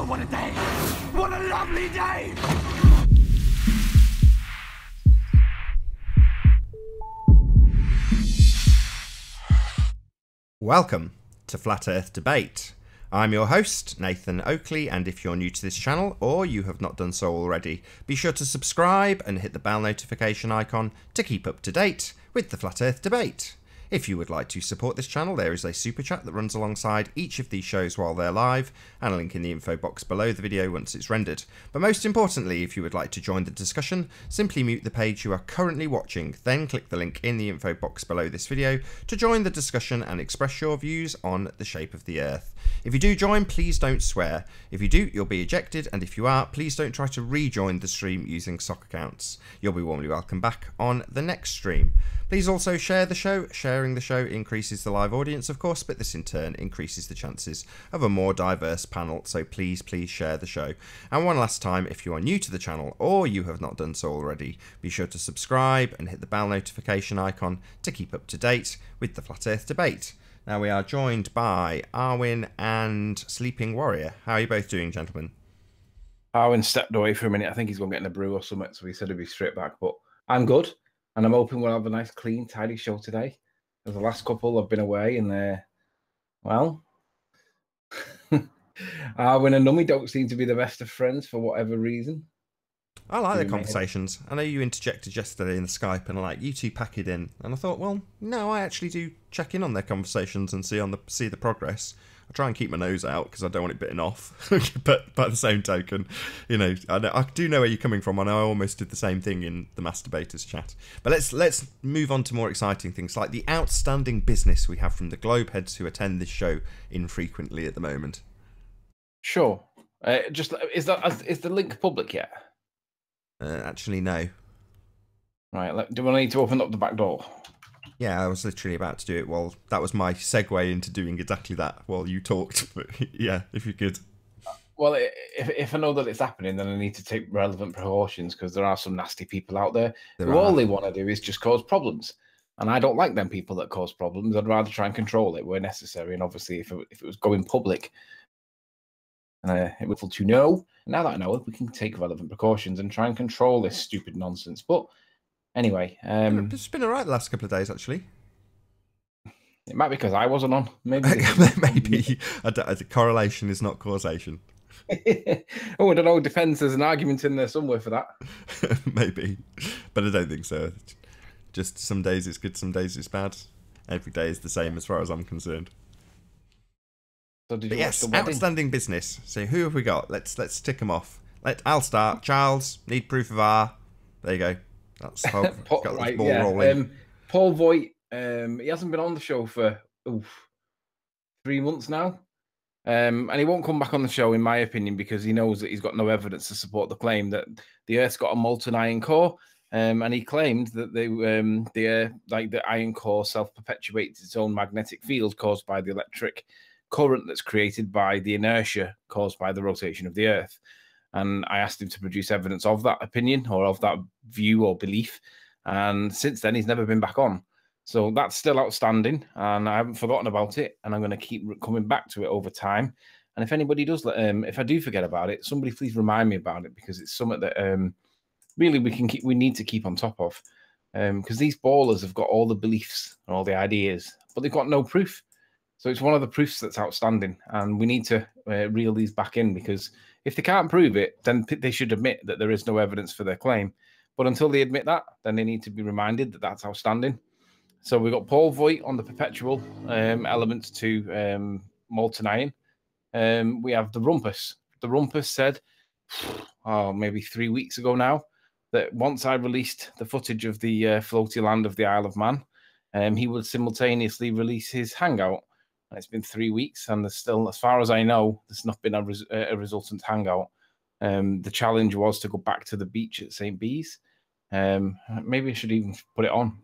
Oh, what a day! What a lovely day! Welcome to Flat Earth Debate. I'm your host, Nathan Oakley, and if you're new to this channel, or you have not done so already, be sure to subscribe and hit the bell notification icon to keep up to date with the Flat Earth Debate. If you would like to support this channel, there is a super chat that runs alongside each of these shows while they're live, and a link in the info box below the video once it's rendered. But most importantly, if you would like to join the discussion, simply mute the page you are currently watching, then click the link in the info box below this video to join the discussion and express your views on the shape of the Earth. If you do join, please don't swear. If you do, you'll be ejected, and if you are, please don't try to rejoin the stream using sock accounts. You'll be warmly welcome back on the next stream. Please also share the show. Sharing the show increases the live audience, of course, but this in turn increases the chances of a more diverse panel, so please share the show. And one last time, if you are new to the channel or you have not done so already, be sure to subscribe and hit the bell notification icon to keep up to date with the Flat Earth Debate. Now we are joined by Arwin and Sleeping Warrior. How are you both doing, gentlemen? Arwin stepped away for a minute. I think he's going to get in a brew or something, so he said he'd be straight back. But I'm good, and I'm hoping we'll have a nice, clean, tidy show today. As the last couple have been away, and well, Arwin and Nummy don't seem to be the best of friends for whatever reason. I like the conversations. I know you interjected yesterday in the Skype and like, you two pack it in. And I thought, well, no, I actually do check in on their conversations and see the progress. I try and keep my nose out because I don't want it bitten off. But by the same token, you know, I do know where you're coming from, and I almost did the same thing in the Masturbators chat. But let's move on to more exciting things, like the outstanding business we have from the Globeheads who attend this show infrequently at the moment. Sure. Is the link public yet? Actually, no. Right. Do I need to open up the back door? Yeah, I was literally about to do it. Well, that was my segue into doing exactly that while you talked. But yeah, if you could. Well, if I know that it's happening, then I need to take relevant precautions because there are some nasty people out there who all they want to do is just cause problems. And I don't like them people that cause problems. I'd rather try and control it where necessary. And obviously, if it was going public, it would feel to know. Now that I know it, we can take relevant precautions and try and control this stupid nonsense. But anyway, it's been all right the last couple of days, actually. It might be because I wasn't on. Maybe. Maybe. Correlation is not causation. Oh, I don't know. Depends. There's an argument in there somewhere for that. Maybe, but I don't think so. Just some days it's good, some days it's bad. Every day is the same as far as I'm concerned. So did you yes, outstanding business. So who have we got? Let's tick them off. I'll start. Charles, need proof of R. There you go. That's got the ball rolling. Paul Voigt. He hasn't been on the show for 3 months now. And he won't come back on the show, in my opinion, because he knows that he's got no evidence to support the claim that the Earth's got a molten iron core. And he claimed that the iron core self-perpetuates its own magnetic field caused by the electric current that's created by the inertia caused by the rotation of the Earth. And I asked him to produce evidence of that opinion or of that view or belief. And since then, he's never been back on. So that's still outstanding, and I haven't forgotten about it, and I'm going to keep coming back to it over time. And if anybody does, if I do forget about it, somebody please remind me about it, because it's something that really we need to keep on top of. Because these ballers have got all the beliefs and all the ideas, but they've got no proof. So it's one of the proofs that's outstanding, and we need to reel these back in, because if they can't prove it, then they should admit that there is no evidence for their claim. But until they admit that, then they need to be reminded that that's outstanding. So we've got Paul Voigt on the perpetual elements to molten iron. We have the Rumpus. The Rumpus said, maybe 3 weeks ago now, that once I released the footage of the floaty land of the Isle of Man, he would simultaneously release his hangout. And it's been 3 weeks, and there's still, as far as I know, there's not been a resultant hangout. The challenge was to go back to the beach at St. Bees. Maybe I should even put it on.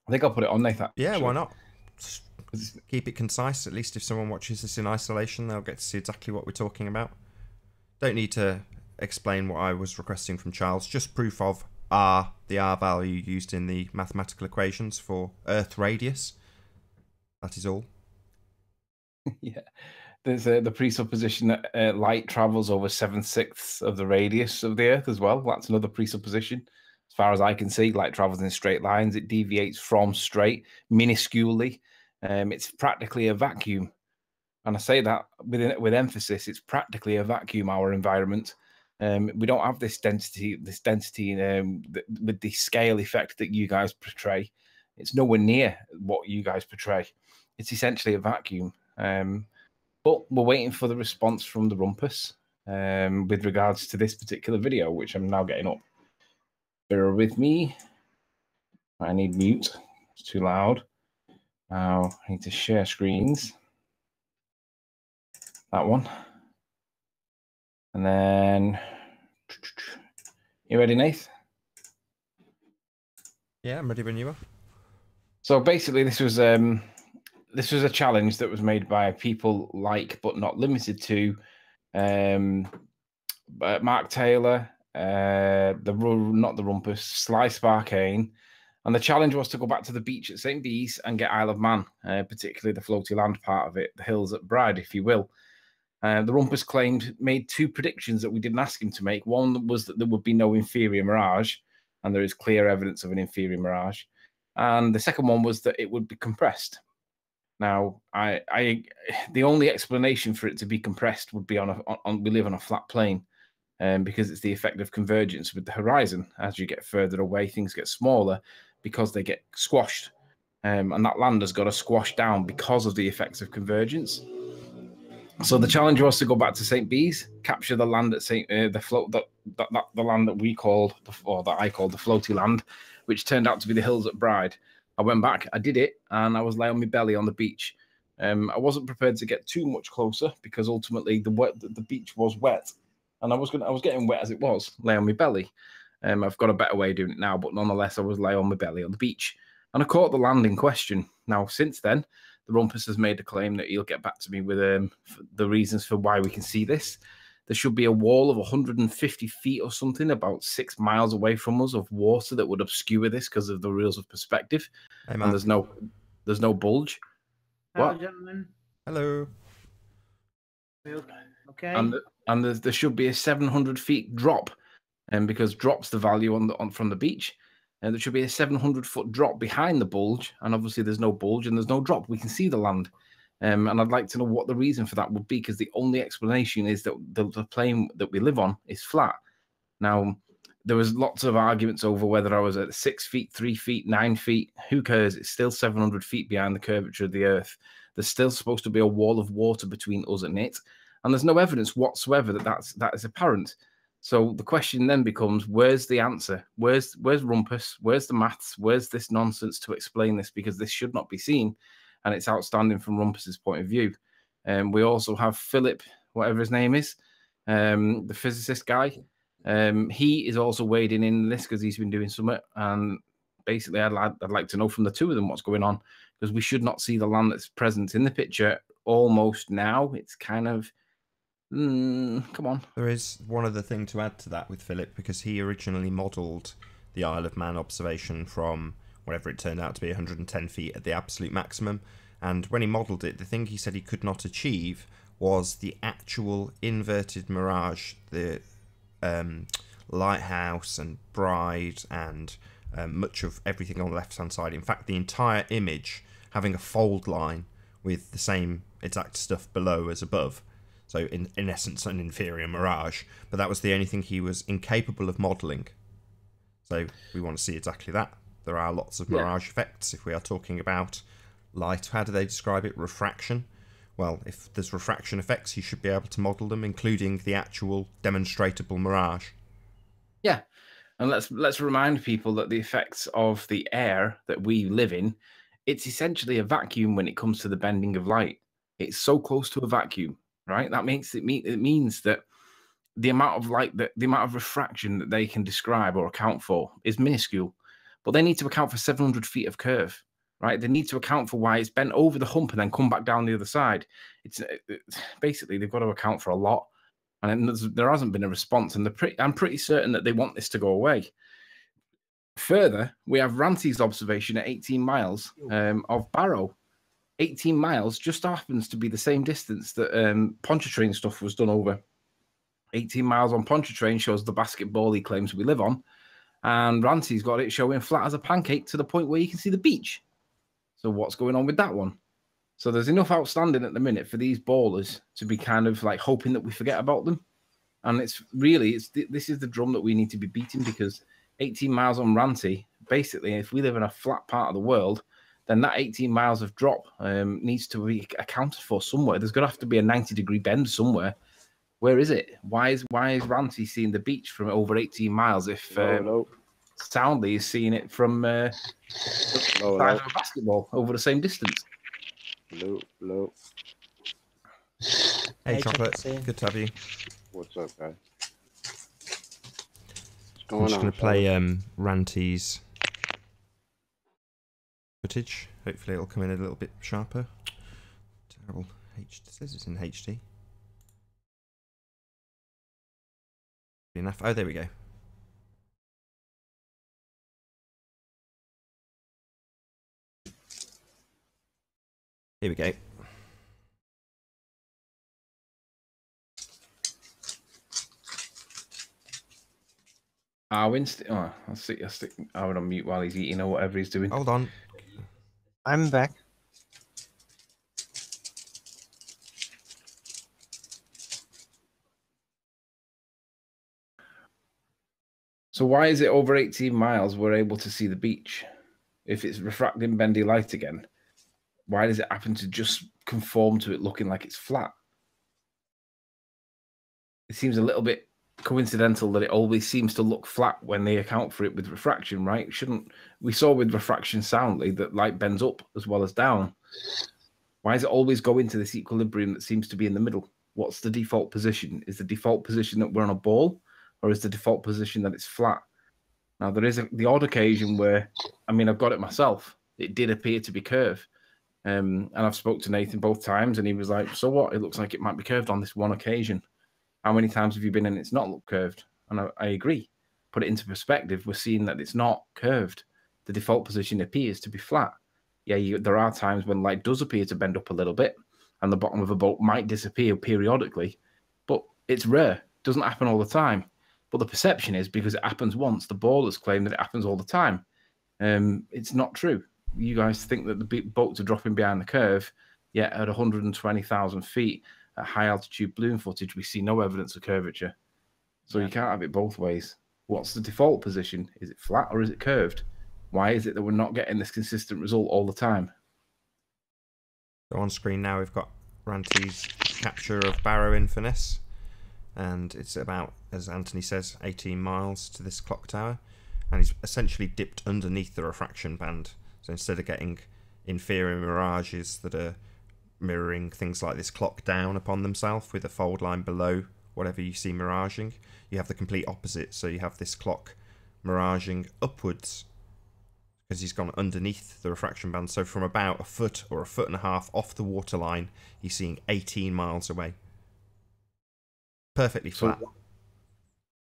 I think I'll put it on, Nathan. Yeah, why not? Just keep it concise. At least if someone watches this in isolation, they'll get to see exactly what we're talking about. Don't need to explain what I was requesting from Charles. Just proof of R, the R value used in the mathematical equations for Earth radius. That is all. Yeah. There's the presupposition that light travels over 7/6 of the radius of the Earth as well. That's another presupposition. As far as I can see, light travels in straight lines. It deviates from straight minusculely. It's practically a vacuum. And I say that with emphasis. It's practically a vacuum, our environment. We don't have this density with the scale effect that you guys portray. It's nowhere near what you guys portray. It's essentially a vacuum. But we're waiting for the response from the Rumpus with regards to this particular video, which I'm now getting up. Bear with me. I need mute. It's too loud. Now I need to share screens. That one. And then, you ready, Nath? Yeah, I'm ready when you are. So basically, this was a challenge that was made by people like, but not limited to, Mark Taylor, not the Rumpus, Sly Sparkane, and the challenge was to go back to the beach at St. Bees and get Isle of Man, particularly the floaty land part of it, the hills at Bride, if you will. The Rumpus made two predictions that we didn't ask him to make. One was that there would be no inferior mirage, and there is clear evidence of an inferior mirage. And the second one was that it would be compressed. Now, the only explanation for it to be compressed would be we live on a flat plane, because it's the effect of convergence with the horizon. As you get further away, things get smaller because they get squashed, and that land has got to squash down because of the effects of convergence. So the challenge was to go back to St. Bees, capture the land at the land that we called, or that I called the floaty land, which turned out to be the hills at Bride. I went back, I did it, and I was laying on my belly on the beach. I wasn't prepared to get too much closer because ultimately the beach was wet, and I was getting wet as it was, lay on my belly. I've got a better way of doing it now, but nonetheless, I was laying on my belly on the beach, and I caught the land in question. Now, since then, the Rumpus has made a claim that he'll get back to me with the reasons for why we can see this. There should be a wall of 150 feet or something, about 6 miles away from us, of water that would obscure this because of the rules of perspective. Hey, and there's no bulge. Hello, What? gentlemen. Hello. Okay. And there should be a 700 feet drop, because drop's the value from the beach. And there should be a 700-foot drop behind the bulge, and obviously there's no bulge and there's no drop. We can see the land, and I'd like to know what the reason for that would be, because the only explanation is that the plane that we live on is flat. Now, there was lots of arguments over whether I was at 6 feet, 3 feet, 9 feet. Who cares? It's still 700 feet behind the curvature of the Earth. There's still supposed to be a wall of water between us and it, and there's no evidence whatsoever that is apparent. So the question then becomes, where's the answer? Where's Rumpus? Where's the maths? Where's this nonsense to explain this? Because this should not be seen, and it's outstanding from Rumpus's point of view. We also have Philip, whatever his name is, the physicist guy. He is also wading in this because he's been doing something. And basically, I'd like to know from the two of them what's going on, because we should not see the land that's present in the picture almost now. It's kind of... come on. There is one other thing to add to that with Philip, because he originally modelled the Isle of Man observation from whatever it turned out to be, 110 feet at the absolute maximum. And when he modelled it, the thing he said he could not achieve was the actual inverted mirage, the lighthouse and Bride and much of everything on the left-hand side. In fact, the entire image having a fold line with the same exact stuff below as above. So in essence, an inferior mirage. But that was the only thing he was incapable of modelling. So we want to see exactly that. There are lots of mirage effects. If we are talking about light, how do they describe it? Refraction. Well, if there's refraction effects, you should be able to model them, including the actual demonstratable mirage. Yeah, and let's remind people that the effects of the air that we live in, it's essentially a vacuum when it comes to the bending of light. It's so close to a vacuum, right? That makes it means that the amount of light, the amount of refraction that they can describe or account for is minuscule, but they need to account for 700 feet of curve, right? They need to account for why it's bent over the hump and then come back down the other side. It's basically, they've got to account for a lot, and there hasn't been a response. And I'm pretty certain that they want this to go away. Further, we have Ranty's observation at 18 miles of Barrow. 18 miles just happens to be the same distance that Pontchartrain stuff was done over. 18 miles on Pontchartrain shows the basketball he claims we live on, and Ranty's got it showing flat as a pancake to the point where you can see the beach. So what's going on with that one? So there's enough outstanding at the minute for these ballers to be kind of like hoping that we forget about them. And this is the drum that we need to be beating, because 18 miles on Ranty, basically, if we live in a flat part of the world, then that 18 miles of drop needs to be accounted for somewhere. There's going to have to be a 90-degree bend somewhere. Where is it? Why is Ranty seeing the beach from over 18 miles if Soundly is seeing it from the size of a basketball over the same distance? Hello. Hey, Chocolate. Good to have you. What's up, guys? I'm just going to play Ranty's footage. Hopefully it'll come in a little bit sharper. Terrible. It says it's in HD. Enough. Oh, there we go. Here we go. Winston. Oh, I'll stick Arwin on mute while he's eating or whatever he's doing. Hold on. I'm back. So why is it over 18 miles we're able to see the beach? If it's refracting bendy light again, why does it happen to just conform to it looking like it's flat? It seems a little bit coincidental that it always seems to look flat when they account for it with refraction, right? We saw with refraction Soundly that light bends up as well as down. Why does it always go into this equilibrium that seems to be in the middle? What's the default position? Is the default position that we're on a ball, or is the default position that it's flat? Now, there is the odd occasion where, I mean, I've got it myself. It did appear to be curved. And I've spoke to Nathan both times, and he was like, so what? It looks like it might be curved on this one occasion. How many times have you been in it's not looked curved? And I agree. Put it into perspective, we're seeing that it's not curved. The default position appears to be flat. Yeah, there are times when light does appear to bend up a little bit, and the bottom of a boat might disappear periodically, but it's rare. It doesn't happen all the time. But the perception is, because it happens once, the ballers claim that it happens all the time. It's not true. You guys think that the boats are dropping behind the curve, yet at 120,000 feet at high altitude balloon footage, we see no evidence of curvature. So you can't have it both ways. What's the default position? Is it flat or is it curved? Why is it that we're not getting this consistent result all the time? So on screen now we've got Ranty's capture of Barrow Inverness, and it's about, as Anthony says, 18 miles to this clock tower, and he's essentially dipped underneath the refraction band. So instead of getting inferior mirages that are mirroring things like this clock down upon themselves with a fold line below whatever you see miraging, you have the complete opposite. So you have this clock miraging upwards because he's gone underneath the refraction band. So from about a foot or a foot and a half off the waterline, he's seeing 18 miles away. Perfectly flat.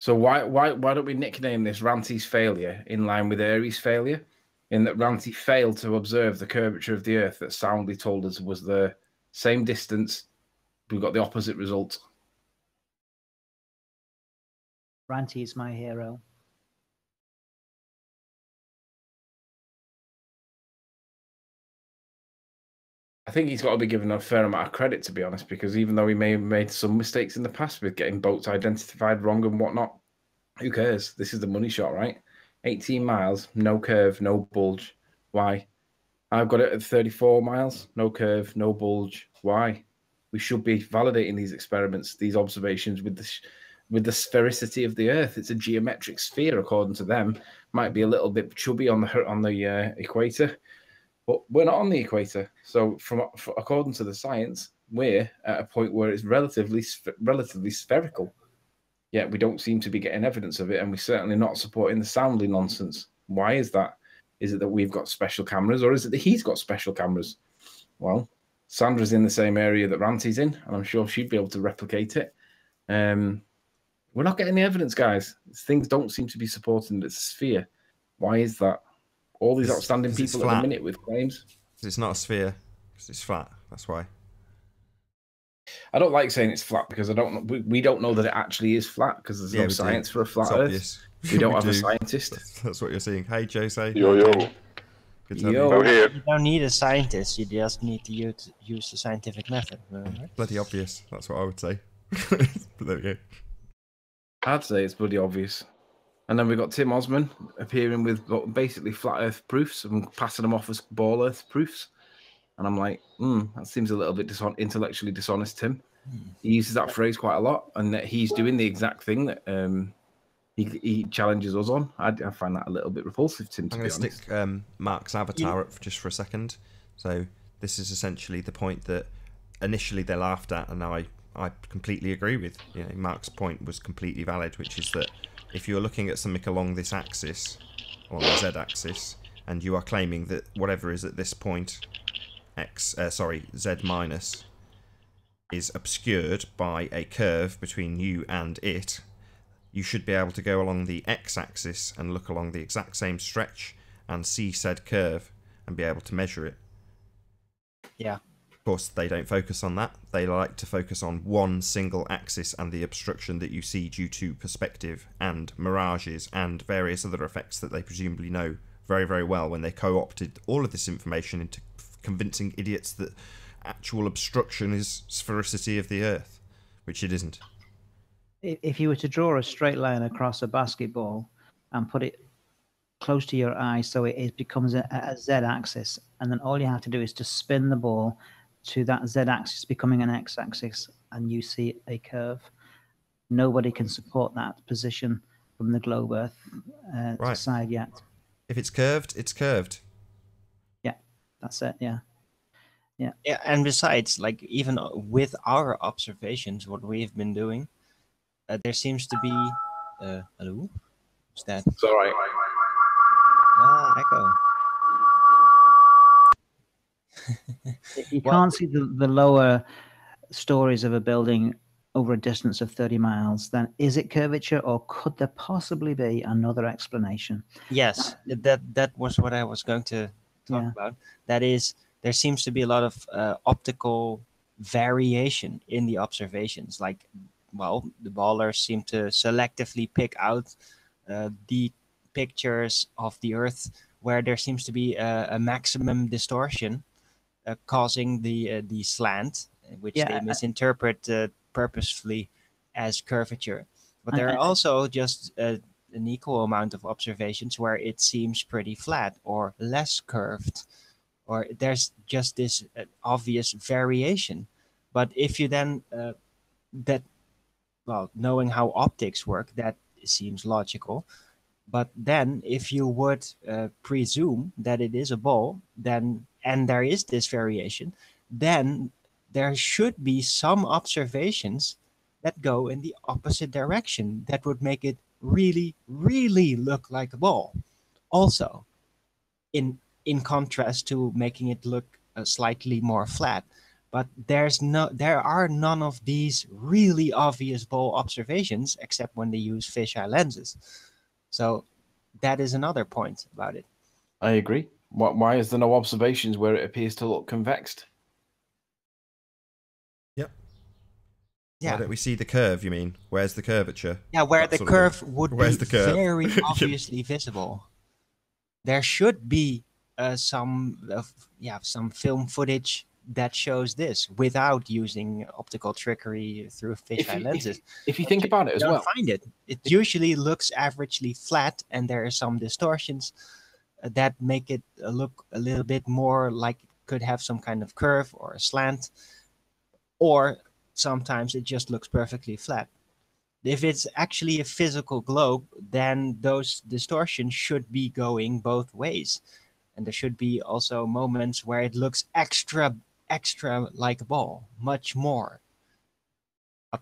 So why don't we nickname this Ranty's failure in line with Aries' failure? In that Ranty failed to observe the curvature of the Earth that Soundly told us was the same distance. We got the opposite result. Ranty is my hero. I think he's got to be given a fair amount of credit, to be honest, because even though he may have made some mistakes in the past with getting boats identified wrong and whatnot, who cares? This is the money shot, right? 18 miles, no curve, no bulge. Why? I've got it at 34 miles, no curve, no bulge. Why? We should be validating these experiments, these observations with the sphericity of the Earth. It's a geometric sphere, according to them. Might be a little bit chubby on the equator, but we're not on the equator. So, according to the science, we're at a point where it's relatively spherical. Yet we don't seem to be getting evidence of it, and we're certainly not supporting the Soundly nonsense. Why is that? Is it that we've got special cameras, or is it that he's got special cameras? Well, Sandra's in the same area that Ranty's in, and I'm sure she'd be able to replicate it. We're not getting the evidence, guys. Things don't seem to be supporting that it's a sphere. Why is that? All these outstanding people at the minute with claims. It's not a sphere. Because it's flat. That's why. I don't like saying it's flat because I don't know. We don't know that it actually is flat because there's no we do. science for a flat It's Earth. obvious. We don't have do. a scientist. That's what you're seeing. Hey, Jose. Yo, yo. Good to have Yo. you. Here. You don't need a scientist. You just need to use the scientific method. Right? Bloody obvious. That's what I would say. But there we go. I'd say it's bloody obvious. And then we've got Tim Osman appearing with basically flat Earth proofs and passing them off as ball Earth proofs. And I'm like, that seems a little bit intellectually dishonest, Tim. He uses that phrase quite a lot, and that he's doing the exact thing that he challenges us on. I find that a little bit repulsive, Tim, to I'm be going to honest. stick Mark's avatar up just for a second. So this is essentially the point that initially they laughed at, and now I completely agree with. You know, Mark's point was completely valid, which is that if you're looking at something along this axis, along the z-axis, and you are claiming that whatever is at this point, z minus, is obscured by a curve between you and it, you should be able to go along the x-axis and look along the exact same stretch and see said curve and be able to measure it. Yeah. Of course, they don't focus on that. They like to focus on one single axis and the obstruction that you see due to perspective and mirages and various other effects that they presumably know very, very well when they co-opted all of this information into convincing idiots that actual obstruction is sphericity of the Earth, which it isn't. If you were to draw a straight line across a basketball and put it close to your eye so it becomes a z-axis, and then all you have to do is to spin the ball to that z-axis becoming an x-axis, and you see a curve. Nobody can support that position from the globe Earth side yet. If it's curved, it's curved. Yeah, that's it. Yeah. Yeah, and besides, like even with our observations, what we've been doing, there seems to be. Hello, what's that? It's all right. Echo. If you can't see the lower stories of a building over a distance of 30 miles, then is it curvature, or could there possibly be another explanation? Yes, that was what I was going to talk about. That is, there seems to be a lot of optical variation in the observations. Like, well, the ballers seem to selectively pick out the pictures of the Earth where there seems to be a maximum distortion, causing the slant, which they misinterpret purposefully as curvature. But there are also just an equal amount of observations where it seems pretty flat or less curved, or there's just this obvious variation. But if you then knowing how optics work, that seems logical. But then if you would presume that it is a ball, then and there is this variation, then there should be some observations that go in the opposite direction that would make it really, really look like a ball. Also, in contrast to making it look slightly more flat. But there are none of these really obvious ball observations except when they use fisheye lenses. So that is another point about it. I agree. Why is there no observations where it appears to look convexed? Yep. Yeah. Why don't we see the curve, you mean? Where's the curvature? Yeah, where the curve would be very Yep. obviously visible. There should be some film footage that shows this without using optical trickery through fisheye lenses. If you think about it as well, find it. It usually looks averagely flat, and there are some distortions that make it look a little bit more like it could have some kind of curve or a slant, or sometimes it just looks perfectly flat. If it's actually a physical globe, then those distortions should be going both ways. And there should be also moments where it looks extra like a ball, much more.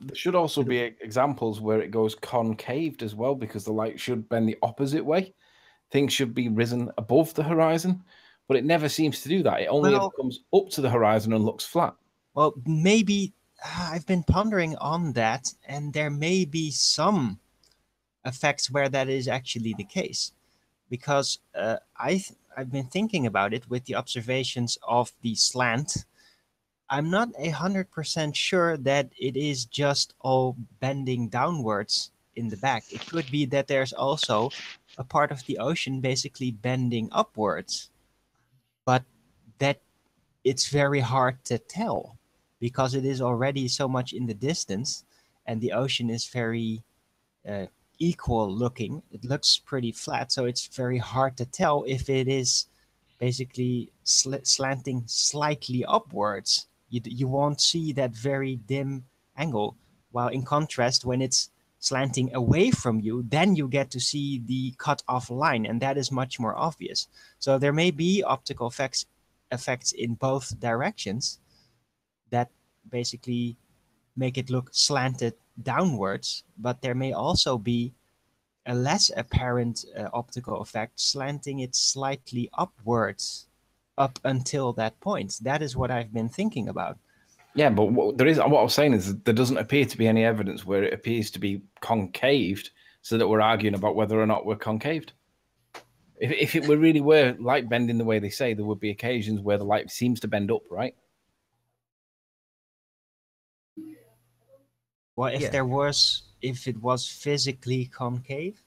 There should also be examples where it goes concaved as well, because the light should bend the opposite way. Things should be risen above the horizon, but it never seems to do that. It only ever comes up to the horizon and looks flat. Well, maybe I've been pondering on that, and there may be some effects where that is actually the case. Because I've been thinking about it with the observations of the slant. I'm not 100% sure that it is just all bending downwards in the back. It could be that there's also a part of the ocean basically bending upwards, but that it's very hard to tell because it is already so much in the distance and the ocean is very uh, equal looking. It looks pretty flat, so it's very hard to tell if it is basically slanting slightly upwards. You won't see that very dim angle. While in contrast, when it's slanting away from you, then you get to see the cut off line, and that is much more obvious. So there may be optical effects in both directions that basically make it look slanted downwards, but there may also be a less apparent optical effect slanting it slightly upwards up until that point. That is what I've been thinking about. Yeah, but what I was saying is there doesn't appear to be any evidence where it appears to be concaved, so that we're arguing about whether or not we're concaved. If it really were light bending the way they say, there would be occasions where the light seems to bend up, right? Well, if Yeah. if it was physically concave,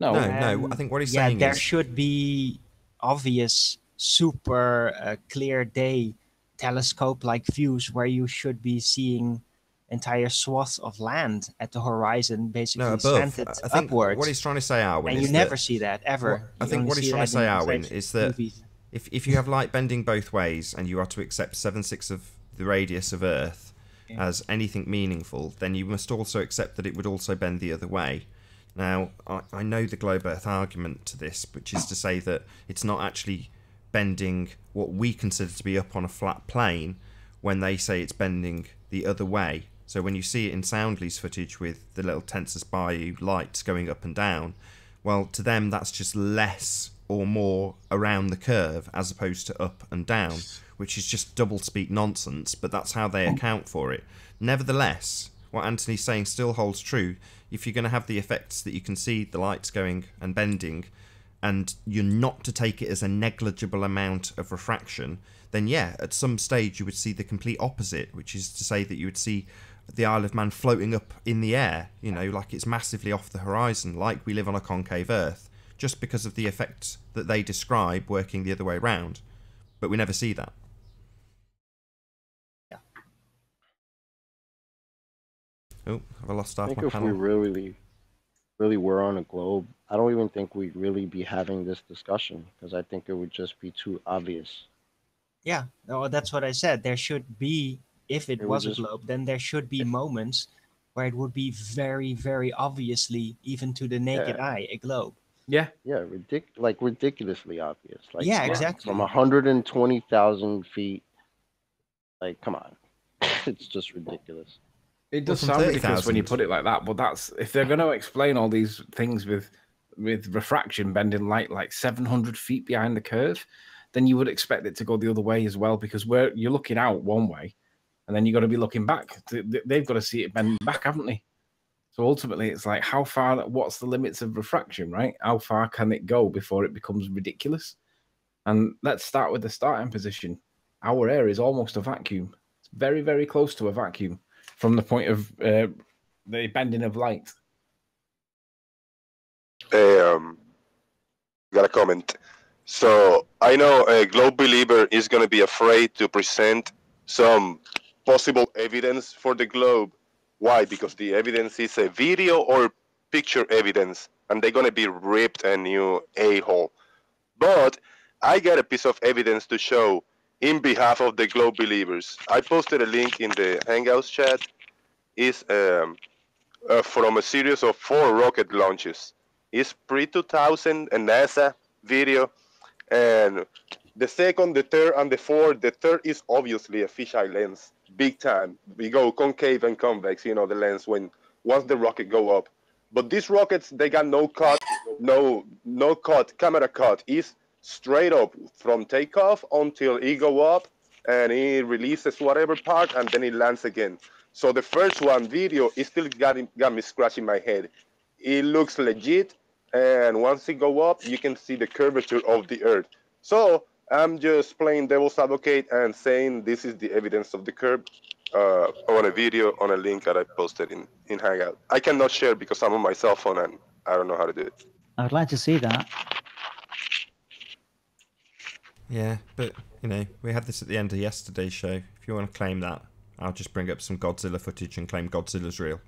No. No. I think what he's yeah, saying there is should be obvious, super clear day telescope-like views where you should be seeing entire swaths of land at the horizon, basically no above. slanted I think upwards. what he's trying to say, Arwen, And is you never that see that ever. I You think only what he's see trying to that say, in Arwen, science is that movies. if you have light bending both ways and you are to accept 7/6 of the radius of Earth as anything meaningful, then you must also accept that it would also bend the other way. Now, I know the globe Earth argument to this, which is to say that it's not actually bending what we consider to be up on a flat plane when they say it's bending the other way. So when you see it in Soundly's footage with the little Tensus Bayou lights going up and down, well, to them that's just less or more around the curve as opposed to up and down, which is just double-speak nonsense, but that's how they account for it. Nevertheless, what Anthony's saying still holds true. If you're going to have the effects that you can see the lights going and bending, and you're not to take it as a negligible amount of refraction, then yeah, at some stage you would see the complete opposite, which is to say that you would see the Isle of Man floating up in the air, you know, like it's massively off the horizon, like we live on a concave Earth, just because of the effect that they describe working the other way around. But we never see that. Yeah. Oh, have I lost I half think my if panel? we really were on a globe, I don't even think we'd really be having this discussion because I think it would just be too obvious. Yeah, no, that's what I said. There should be, if it It would was a just globe, then there should be moments where it would be very, very obviously, even to the naked yeah eye, a globe. Yeah. yeah ridiculously obvious. Like Yeah, come on, exactly. from 120,000 feet. Like come on, it's just ridiculous. It does from sound ridiculous when you 30,000. put it like that, but that's if they're going to explain all these things with refraction bending light like 700 feet behind the curve, then you would expect it to go the other way as well, because where you're looking out one way, and then you got to be looking back. They've got to see it bend back, haven't they? So ultimately, it's like how far? What's the limits of refraction, right? How far can it go before it becomes ridiculous? And let's start with the starting position. Our air is almost a vacuum. It's very, very close to a vacuum from the point of the bending of light. Got a comment. So I know a globe believer is going to be afraid to present some possible evidence for the globe. Why? Because the evidence is a video or picture evidence, and they're going to be ripped a new a-hole. But I got a piece of evidence to show in behalf of the globe believers. I posted a link in the Hangouts chat. It's from a series of 4 rocket launches. It's pre-2000 a NASA video, and the second, the third, and the fourth. The third is obviously a fisheye lens, big time. We go concave and convex, you know, the lens once the rocket go up. But these rockets, they got no cut, no cut, camera cut. It's straight up from takeoff until it go up, and it releases whatever part, and then it lands again. So the first one video, it still got me scratching my head. It looks legit, and once it go up, you can see the curvature of the Earth. So I'm just playing devil's advocate and saying this is the evidence of the curve on a video on a link that I posted in Hangout. I cannot share because I'm on my cell phone and I don't know how to do it. I would like to see that. Yeah, but, you know, we had this at the end of yesterday's show. If you want to claim that, I'll just bring up some Godzilla footage and claim Godzilla's real.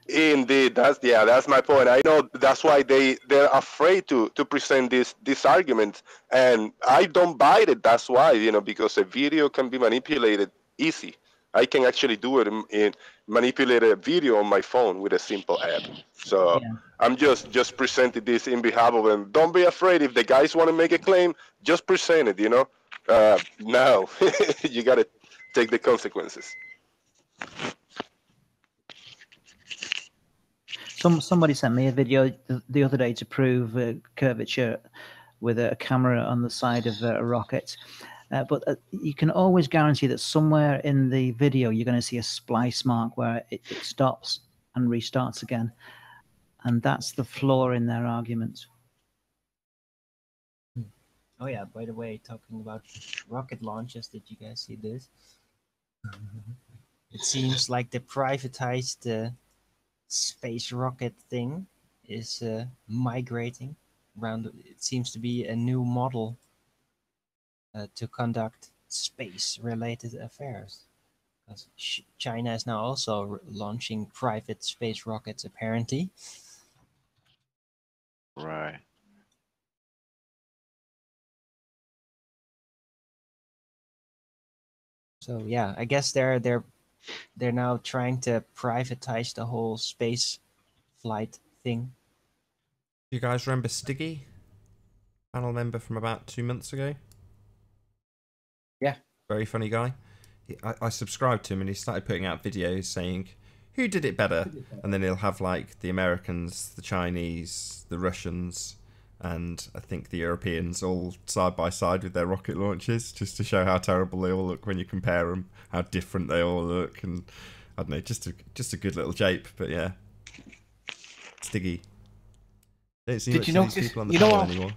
Indeed, that's my point. I know that's why they're afraid to present this argument, and I don't buy it. That's why, you know, because a video can be manipulated easy. I can actually do it in manipulate a video on my phone with a simple app. So Yeah. I'm just presenting this in behalf of them. Don't be afraid if the guys want to make a claim, just present it. You know, now you got to take the consequences. Somebody sent me a video the other day to prove curvature with a camera on the side of a rocket. But you can always guarantee that somewhere in the video you're going to see a splice mark where it stops and restarts again. And that's the flaw in their argument. Oh yeah, by the way, talking about rocket launches, did you guys see this? It seems like the privatized space rocket thing is migrating around. It seems to be a new model to conduct space-related affairs. Because China is now also launching private space rockets, apparently. Right. So yeah, I guess they're now trying to privatize the whole space flight thing. You guys remember Stiggy? Panel member from about 2 months ago? Yeah. Very funny guy. I subscribed to him and he started putting out videos saying, who did it better? And then he'll have like the Americans, the Chinese, the Russians, and I think the Europeans all side by side with their rocket launches, just to show how terrible they all look when you compare them, how different they all look, and I don't know, just a good little jape. But yeah, Stiggy. Don't see Did much you of notice? these people on the You know panel what? anymore.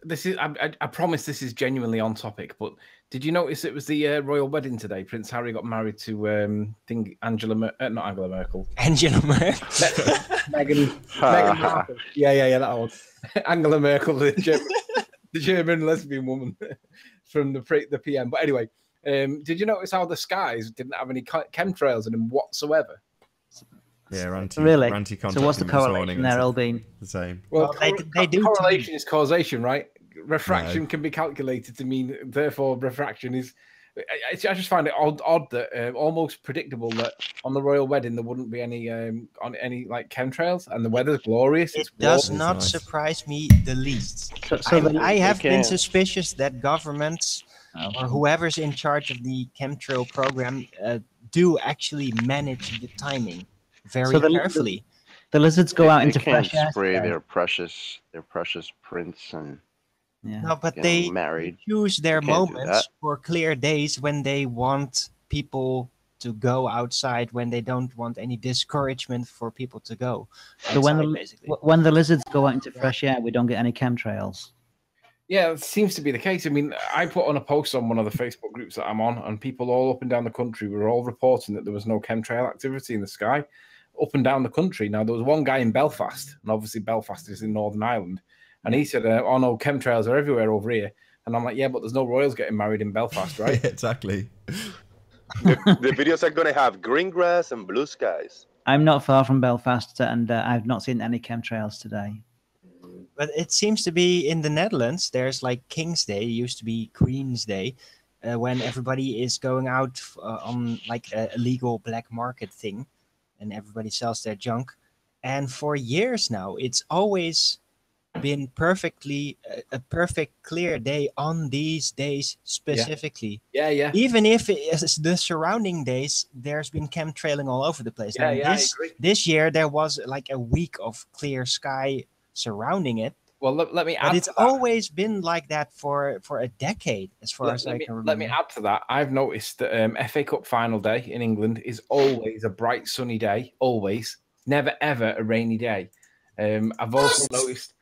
This is. I promise this is genuinely on topic. But did you notice it was the royal wedding today? Prince Harry got married to not Angela Merkel. Angela Merkel. Meghan Markle. Yeah, that one. Angela Merkel, the German lesbian woman from the PM. But anyway, did you notice how the skies didn't have any chemtrails in them whatsoever? Yeah, Really? Ranty So what's the correlation there, Albin? The same. Well, they do. Correlation is causation, right? Refraction can be calculated to mean, therefore, refraction is. I just find it odd that almost predictable that on the royal wedding there wouldn't be any on any like chemtrails and the weather's glorious. It It's does warm. not nice. surprise me the least. So I have been can't. suspicious that governments or whoever's in charge of the chemtrail program do actually manage the timing very carefully. The lizards go out They into can't fresh air. spray today. their precious prince and Yeah. No, but getting they married. choose their You can't do moments that. for clear days when they want people to go outside, when they don't want any discouragement for people to go So outside, basically. when the lizards go out into fresh air, we don't get any chemtrails. Yeah, it seems to be the case. I mean, I put on a post on one of the Facebook groups that I'm on, and people all up and down the country were all reporting that there was no chemtrail activity in the sky up and down the country. Now, there was one guy in Belfast, and obviously Belfast is in Northern Ireland, and he said, oh no, chemtrails are everywhere over here. And I'm like, yeah, but there's no royals getting married in Belfast, right? Yeah, exactly. The videos are going to have green grass and blue skies. I'm not far from Belfast, and I've not seen any chemtrails today. But it seems to be in the Netherlands, there's like King's Day, used to be Queen's Day, when everybody is going out on like a illegal black market thing and everybody sells their junk. And for years now, it's always been perfectly a perfect clear day on these days specifically. Yeah. Even if the surrounding days, there's been chemtrailing all over the place. Yeah, And I agree. this year, there was like a week of clear sky surrounding it. Well, let me add But it's to that. always been like that for a decade, as far as I can remember. Let me add to that. I've noticed that FA Cup final day in England is always a bright sunny day, always, never ever a rainy day. I've also noticed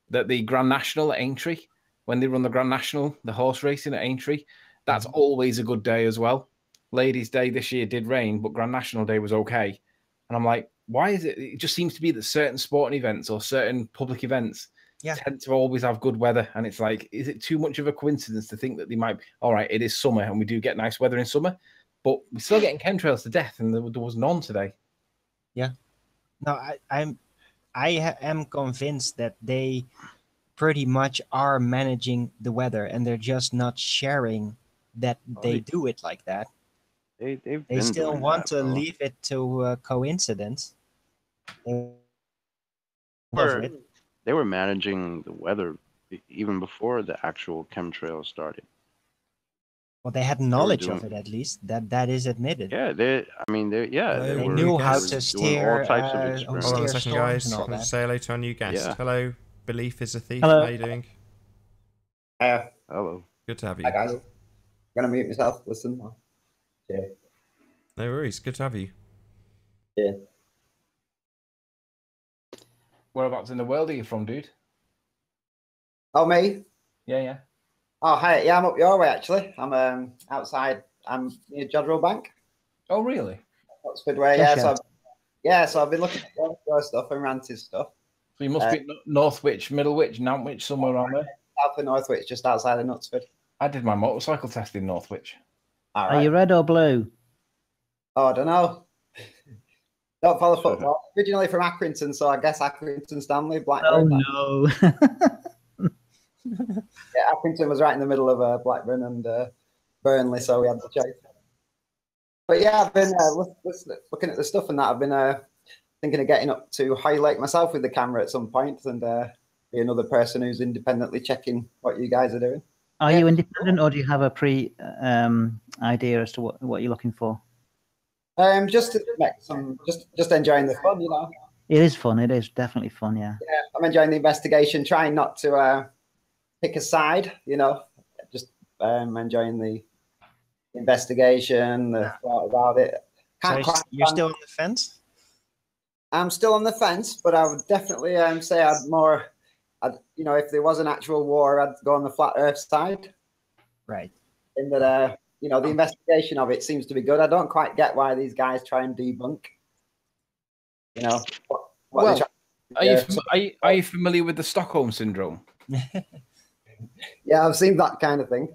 that the Grand National at Aintree, when they run the Grand National, the horse racing at Aintree, that's always a good day as well. Ladies' Day this year did rain, but Grand National Day was okay. And I'm like, why is it? It just seems to be that certain sporting events or certain public events tend to always have good weather. And it's like, is it too much of a coincidence to think that they might, all right, it is summer and we do get nice weather in summer, but we're still getting chemtrails to death and there was none today. Yeah. No, I am convinced that they pretty much are managing the weather and they're just not sharing that they do it like that. They still want to leave it to coincidence. They were managing the weather even before the actual chemtrails started. Well, they had knowledge of it, at least. That is admitted. Yeah, they knew how to steer Hold on a second, guys. And all Let's that. say hello to our new guest. Yeah. Hello, Belief is a Thief. Hello. How are you doing? Hello. Good to have you. Hi guys. I'm gonna mute myself. Listen. Yeah. No worries. Good to have you. Yeah. Whereabouts in the world are you from, dude? Oh, me? Yeah. Oh, hi. Yeah, I'm up your way actually. I'm outside. I'm near Jodrell Bank. Oh, really? Oxford way. So I've been looking at your stuff and Ranty's stuff. So you must be Northwich, Middlewich, Nantwich, somewhere around there. South of Northwich, just outside of Knutsford. I did my motorcycle test in Northwich. All right. Are you red or blue? Oh, I don't know. Don't follow football. Originally from Accrington, so I guess Accrington, Stanley, Blackburn. Oh no. Yeah, Accrington was right in the middle of Blackburn and Burnley, so we had the choice. But yeah, I've been looking at the stuff and that. I've been thinking of getting up to Hoylake myself with the camera at some point and be another person who's independently checking what you guys are doing. Are you independent, or do you have a idea as to what you're looking for? Just to make just enjoying the fun, you know. It is fun. It is definitely fun. Yeah. Yeah, I'm enjoying the investigation. Trying not to pick a side, you know. Just enjoying the investigation, the thought about it. You're still on the fence? I'm still on the fence, but I would definitely say you know, if there was an actual war, I'd go on the flat Earth side. Right. In that, you know, the investigation of it seems to be good. I don't quite get why these guys try and debunk. You know, are you familiar with the Stockholm syndrome? Yeah, I've seen that kind of thing.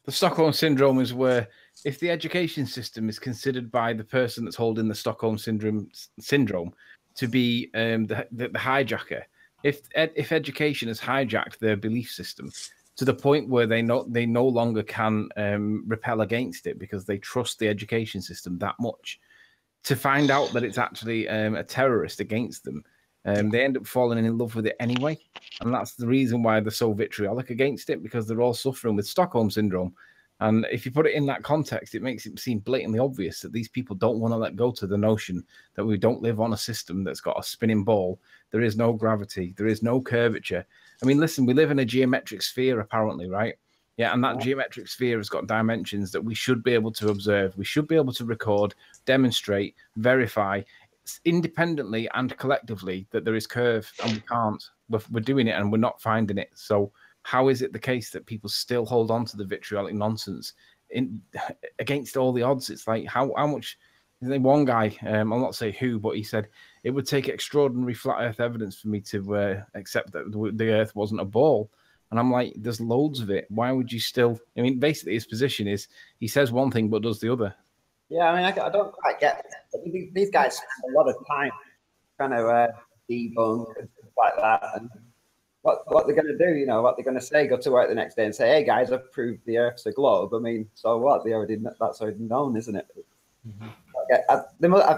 The Stockholm syndrome is where if the education system is considered by the person that's holding the Stockholm syndrome to be the hijacker, if education has hijacked their belief system to the point where they no longer can repel against it because they trust the education system that much, to find out that it's actually a terrorist against them, they end up falling in love with it anyway. And that's the reason why they're so vitriolic against it, because they're all suffering with Stockholm syndrome. And if you put it in that context, it makes it seem blatantly obvious that these people don't want to let go to the notion that we don't live on a system that's got a spinning ball. There is no gravity. There is no curvature. I mean, listen, we live in a geometric sphere, apparently, right? Yeah, and that geometric sphere has got dimensions that we should be able to observe. We should be able to record, demonstrate, verify independently and collectively that there is curve, and we can't. We're doing it and we're not finding it. So how is it the case that people still hold on to the vitriolic nonsense against all the odds? It's like how much. One guy, I'll not say who, but he said it would take extraordinary flat Earth evidence for me to accept that the Earth wasn't a ball. And I'm like, there's loads of it. Why would you still? I mean, basically, his position is he says one thing but does the other. Yeah, I mean, I don't quite get it. I mean, these guys spend a lot of time trying to debunk and stuff like that. And what they're going to do, you know, what they're going to say, go to work the next day and say, hey, guys, I've proved the Earth's a globe. I mean, so what? That's already known, isn't it? Mm-hmm.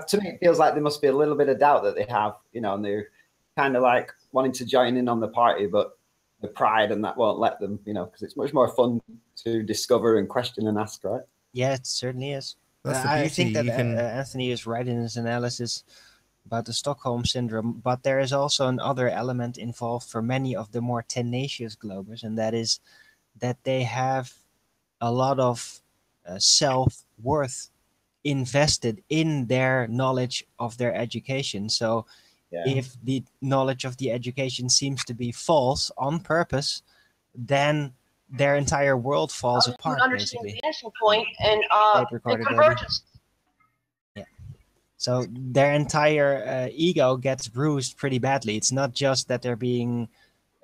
To me, it feels like there must be a little bit of doubt that they have, you know, and they're kind of like wanting to join in on the party, but the pride and that won't let them, you know, because it's much more fun to discover and question and ask, right? Yeah, it certainly is. That's the beauty. I think that Anthony is right in his analysis about the Stockholm syndrome, but there is also another element involved for many of the more tenacious globers, and that is that they have a lot of self-worth invested in their knowledge of their education. So Yeah. If the knowledge of the education seems to be false on purpose, then their entire world falls apart, basically. The initial point and convergence. Yeah. So their entire ego gets bruised pretty badly. It's not just that they're being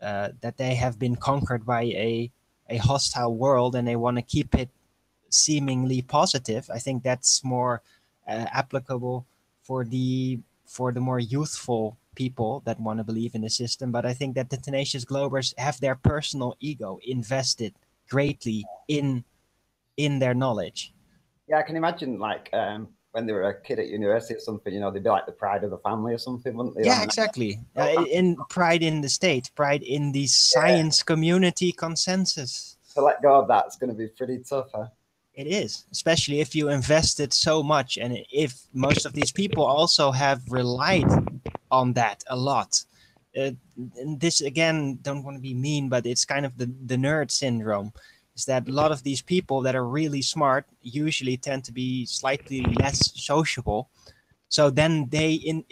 that they have been conquered by a hostile world and they want to keep it seemingly positive. I think that's more applicable for the more youthful people that want to believe in the system. But I think that the tenacious Globers have their personal ego invested greatly in their knowledge. Yeah, I can imagine like when they were a kid at university or something, you know, they'd be like the pride of the family or something, wouldn't they? Yeah, exactly. In pride in the state, pride in the science community consensus. To let go of that's going to be pretty tough, huh? It is, especially if you invested so much, and if most of these people also have relied on that a lot. And this again, don't want to be mean, but it's kind of the nerd syndrome. Is that a lot of these people that are really smart usually tend to be slightly less sociable. So then they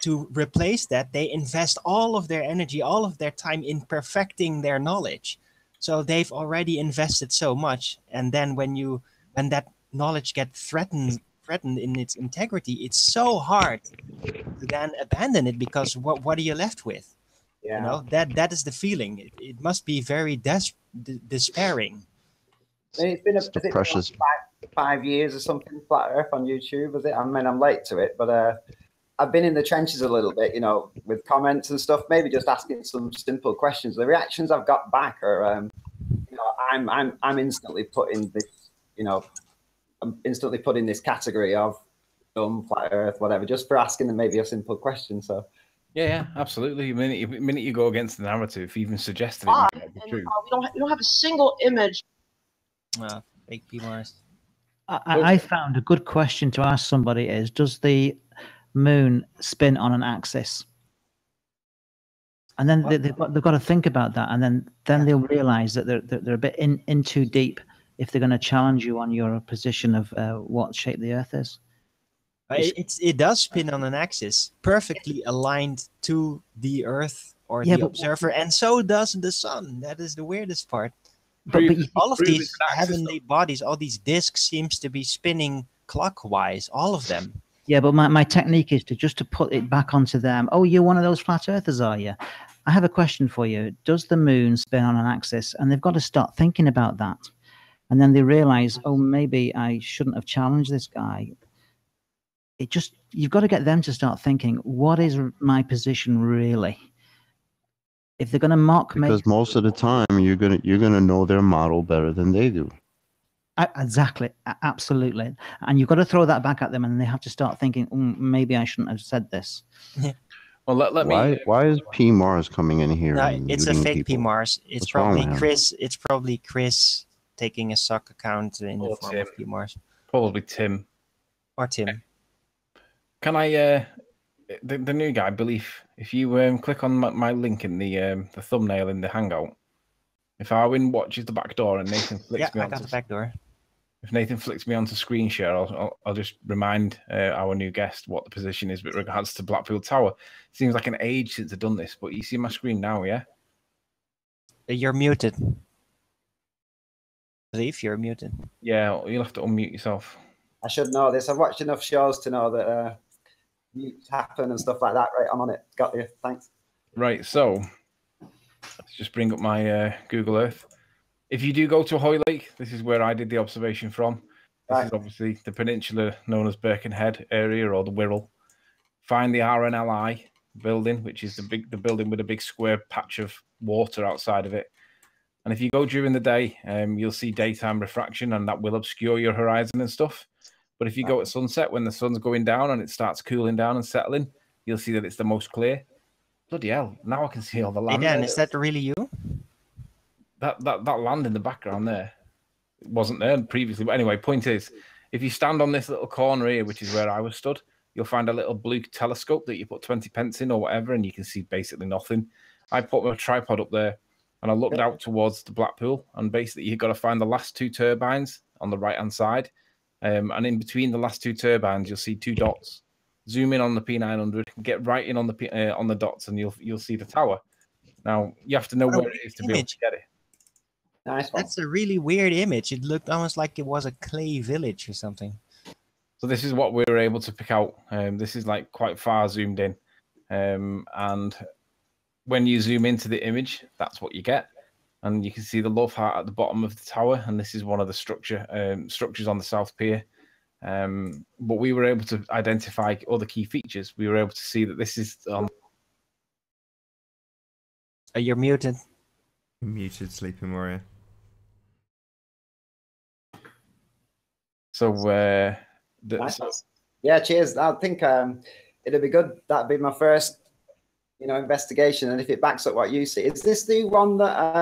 to replace that, they invest all of their energy, all of their time in perfecting their knowledge. So they've already invested so much, and then when that knowledge gets threatened in its integrity, it's so hard to then abandon it, because what are you left with? Yeah. You know, that is the feeling. It must be very despairing. I mean, it's been precious. 5 years or something, Flat Earth on YouTube, is it? I mean, I'm late to it, but I've been in the trenches a little bit, you know, with comments and stuff. Maybe just asking some simple questions. The reactions I've got back are, you know, I'm instantly putting this, you know, I'm instantly putting this category of dumb, Flat Earth, whatever, just for asking them maybe a simple question. So. Yeah, absolutely. The minute you go against the narrative, even suggesting it might not be true. We don't have a single image. Fake PMRs. I found a good question to ask somebody is, does the moon spin on an axis? And then they've got to think about that, and then they'll realize that they're a bit in too deep if they're going to challenge you on your position of what shape the Earth is. It does spin on an axis, perfectly aligned to the Earth or the observer, and so does the sun. That is the weirdest part. But all of these heavenly bodies, all these disks, seems to be spinning clockwise, all of them. Yeah, but my technique is to put it back onto them. Oh, you're one of those flat earthers, are you? I have a question for you. Does the moon spin on an axis? And they've got to start thinking about that. And then they realize, oh, maybe I shouldn't have challenged this guy. You've got to get them to start thinking, what is my position really? If they're going to mock me, because most of the time you're gonna know their model better than they do. Exactly, absolutely, and you've got to throw that back at them, and they have to start thinking, maybe I shouldn't have said this. Well, let me. Why is P Mars coming in here? No, it's a fake people? P Mars. It's probably Chris. It's probably Chris taking a sock account in the form of P Mars. Probably Tim or Tim. Can I? The new guy, Belief. If you click on my link in the thumbnail in the Hangout, if Arwin watches the back door and Nathan flicks me I got the back door. If Nathan flicks me onto screen share, I'll just remind our new guest what the position is with regards to Blackpool Tower. Seems like an age since I've done this, but you see my screen now, yeah? You're muted. Belief, you're muted. Yeah, you'll have to unmute yourself. I should know this. I've watched enough shows to know that mutes happen and stuff like that. Right, I'm on it. Got you. Thanks. Right, so let's just bring up my Google Earth. If you do go to Hoylake, this is where I did the observation from. This is obviously the peninsula known as Birkenhead area, or the Wirral. Find the RNLI building, which is the building with a big square patch of water outside of it. And if you go during the day, you'll see daytime refraction, and that will obscure your horizon and stuff. But if you go at sunset, when the sun's going down and it starts cooling down and settling, you'll see that it's the most clear. Bloody hell! Now I can see all the land. Hey Dan, is that really you? That land in the background there, it wasn't there previously. But anyway, point is, if you stand on this little corner here, which is where I was stood, you'll find a little blue telescope that you put 20 pence in or whatever, and you can see basically nothing. I put my tripod up there, and I looked out towards the Blackpool, and basically you've got to find the last two turbines on the right-hand side. And in between the last two turbines, you'll see two dots. zoom in on the P900, get right in on the dots, and you'll see the tower. Now you have to know where it is to be able to get it. Nice one. That's a really weird image. It looked almost like it was a clay village or something. So this is what we were able to pick out. This is like quite far zoomed in, and when you zoom into the image, that's what you get. And you can see the love heart at the bottom of the tower, and this is one of the structures on the South Pier. But we were able to identify all the key features. We were able to see that this is You're muted. You're muted, Sleeping Warrior. So, Nice. Yeah, cheers. I think it'd be good. That'd be my first, investigation. And if it backs up what you see, is this the one that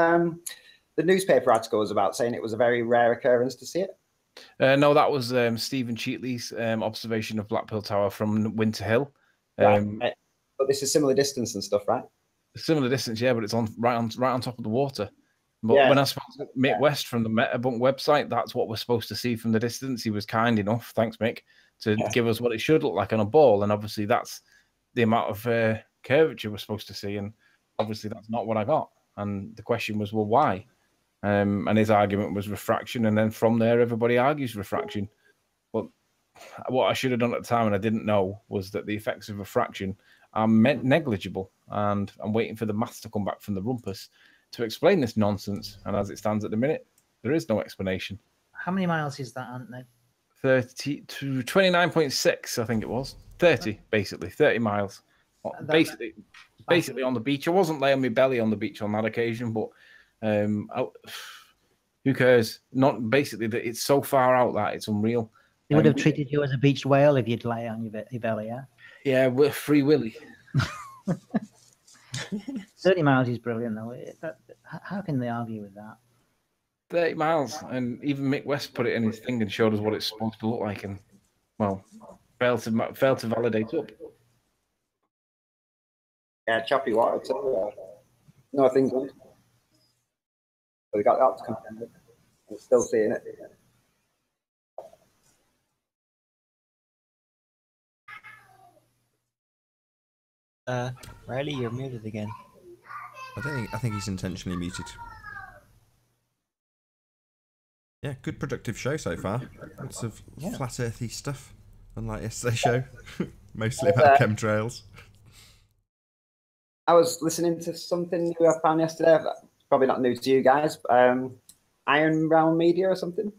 the newspaper article was about, saying it was a very rare occurrence to see it? No, that was Stephen Cheatley's observation of Blackpool Tower from Winter Hill. Right. But this is similar distance and stuff, right? Similar distance, yeah, but it's right on top of the water. But when I spoke to Mick West from the Metabunk website, that's what we're supposed to see from the distance. He was kind enough, thanks Mick, to give us what it should look like on a ball. And obviously that's the amount of curvature we're supposed to see. And obviously that's not what I got. And the question was, well, why? And his argument was refraction. And then from there, everybody argues refraction. But what I should have done at the time, and I didn't know, was that the effects of refraction are negligible. And I'm waiting for the maths to come back from the rumpus to explain this nonsense. And as it stands at the minute, there is no explanation. How many miles is that, Anthony? 30 to 29.6, I think it was. 30, basically. 30 miles. Basically on the beach. I wasn't laying my belly on the beach on that occasion, but who cares? Not basically that it's so far out that it's unreal. They would have treated you as a beached whale if you'd lay on your belly, yeah? Yeah, we're free willy. 30 miles is brilliant, though. How can they argue with that? 30 miles. And even Mick West put it in his thing and showed us what it's supposed to look like. And, well, failed to validate up. Yeah, choppy water too. Nothing good. But we got that to contend with. I'm still seeing it. Riley, you're muted again. I think he's intentionally muted. Yeah, good productive show so far. Lots of flat earthy stuff, unlike yesterday's show. Mostly about chemtrails. I was listening to something new I found yesterday. Probably not new to you guys. Iron Realm Media or something.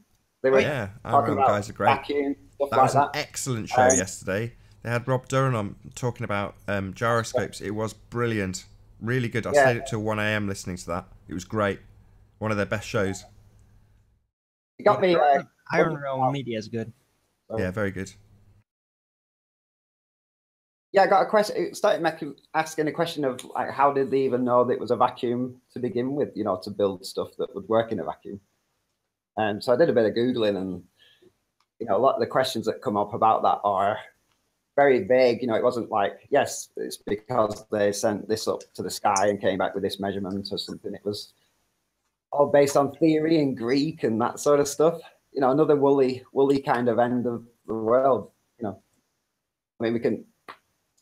They were Iron Realm guys are great. Vacuum, stuff that like was an excellent show yesterday. They had Rob Durran on talking about gyroscopes. It was brilliant. Really good. I stayed up till 1 a.m. listening to that. It was great. One of their best shows. You got me. Iron Realm Media is good. Yeah, very good. Yeah, I got a question. It started asking a question of like, how did they even know that it was a vacuum to begin with? To build stuff that would work in a vacuum. And so I did a bit of googling, and a lot of the questions that come up about that are very vague. It wasn't like, yes, it's because they sent this up to the sky and came back with this measurement or something. It was all based on theory and Greek and that sort of stuff. Another woolly kind of end of the world. I mean, we can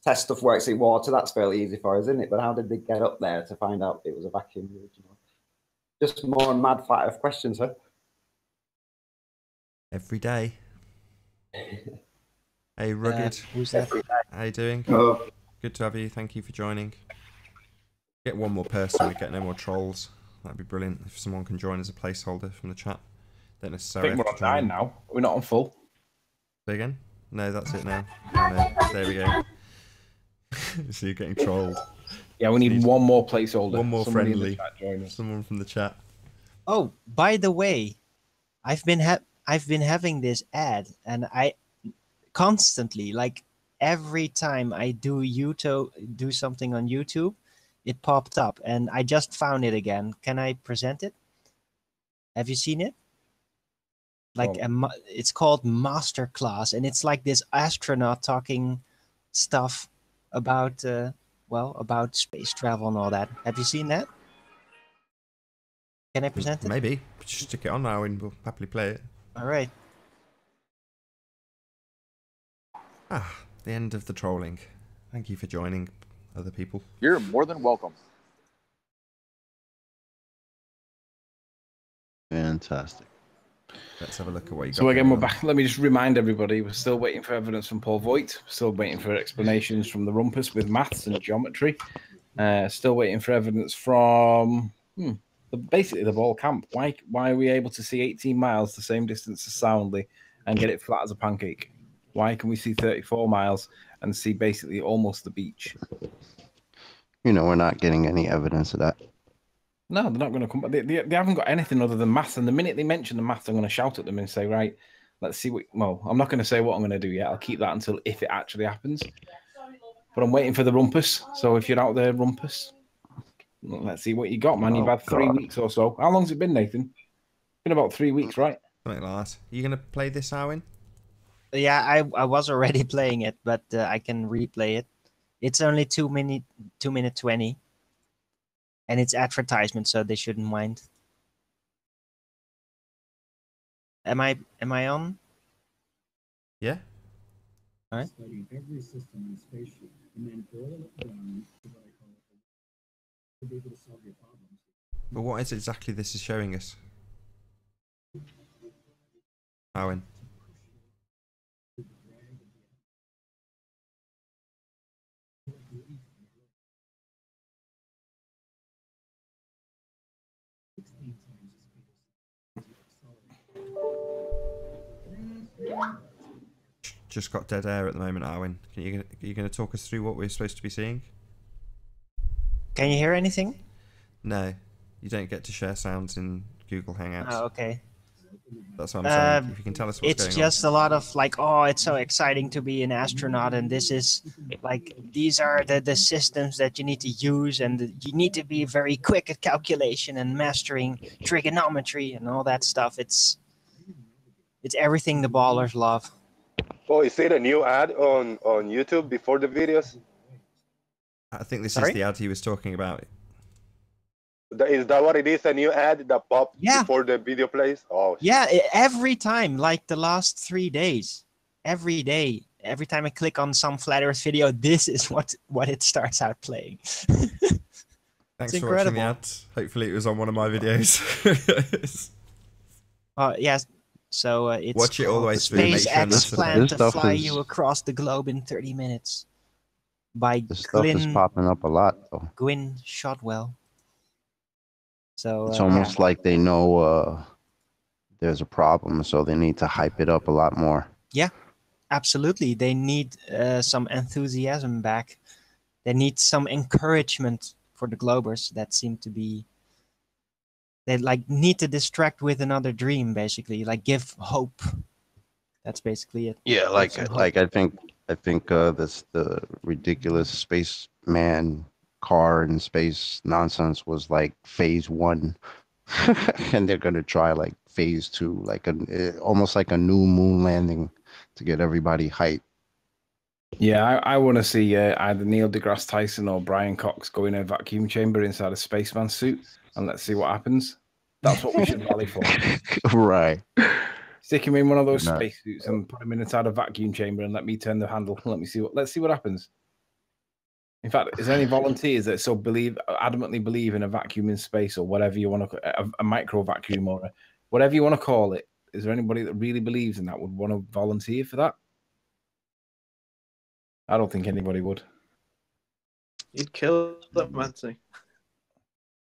test stuff works in water. That's fairly easy for us, isn't it? But how did they get up there to find out it was a vacuum? Just more mad flat of questions, huh? Every day. Hey, Rugged. Who's that? How you doing? Oh. Good to have you. Thank you for joining. Get one more person. We get no more trolls. That'd be brilliant if someone can join as a placeholder from the chat. Don't I necessarily. think we're on 9 now. We're not on full. Say again? No, that's it now. Oh, no. There we go. So you're getting trolled. Yeah, we need one more placeholder. One more Somebody in the friendly. chat join us. Someone from the chat. Oh, by the way, I've been having this ad, and I constantly, like every time I do something on YouTube, it popped up, and I just found it again. Can I present it? Have you seen it? Like it's called Masterclass, and it's like this astronaut talking stuff about about space travel and all that. Have you seen that? Can I present it? Maybe. Just stick it on now and we'll happily play it. All right. Ah, the end of the trolling. Thank you for joining, other people. You're more than welcome. Fantastic. Let's have a look at what you got. So again, going we're on. back. Let me just remind everybody, we're still waiting for evidence from Paul Voigt. Still waiting for explanations from the Rumpus with maths and geometry. Still waiting for evidence from basically the ball camp. Why are we able to see 18 miles the same distance as soundly and get it flat as a pancake? Why can we see 34 miles and see basically almost the beach? You know, we're not getting any evidence of that. No, they're not going to come back. They haven't got anything other than maths. And the minute they mention the maths, I'm going to shout at them and say, right, let's see what. Well, I'm not going to say what I'm going to do yet. I'll keep that until if it actually happens. But I'm waiting for the Rumpus. So if you're out there, Rumpus, let's see what you got, man. You've had 3 weeks or so. How long's it been, Nathan? Been about 3 weeks, right? Something like that. Are you going to play this, Arwen? Yeah, I was already playing it, but I can replay it. It's only 2 minute 20, and it's advertisement, so they shouldn't mind. Am I on? Yeah. All right. But what is exactly this is showing us? Arwen. Just got dead air at the moment, Arwen. Are you going to talk us through what we're supposed to be seeing? Can you hear anything? No, you don't get to share sounds in Google Hangouts. Oh, okay. That's what I'm saying. If you can tell us what's going on. It's just a lot of like, oh, it's so exciting to be an astronaut, and this is like, these are the systems that you need to use, and you need to be very quick at calculation and mastering trigonometry and all that stuff. It's everything the ballers love. Oh, is it a new ad on YouTube before the videos? I think this Sorry? is the ad he was talking about. Is that what it is? A new ad that popped before the video plays? Oh, yeah, every time, like the last 3 days, every day, every time I click on some flat Earth video, this is what it starts out playing. Thanks for watching the ad. Hopefully it was on one of my videos. Yes. So it's watch it all the way through. SpaceX plan to fly you across the globe in 30 minutes. By This stuff is popping up a lot, though. Gwyn Shotwell. So It's almost like they know there's a problem, so they need to hype it up a lot more. Yeah, absolutely. They need some enthusiasm back. They need some encouragement for the Globers that seem to be. They like need to distract with another dream, basically. Like give hope. That's basically it. Yeah, I think this the ridiculous spaceman car in space nonsense was like phase 1, and they're gonna try like phase 2, like almost like a new moon landing to get everybody hyped. Yeah, I want to see either Neil deGrasse Tyson or Brian Cox go in a vacuum chamber inside a spaceman suit, and let's see what happens. That's what we should rally for. Right. Stick him in one of those spacesuits and put him inside a vacuum chamber and let me turn the handle. Let's see what happens. In fact, is there any volunteers that adamantly believe in a vacuum in space or whatever you want to, a micro vacuum or whatever you want to call it? Is there anybody that really believes in that would want to volunteer for that? I don't think anybody would. You'd kill them, Anthony.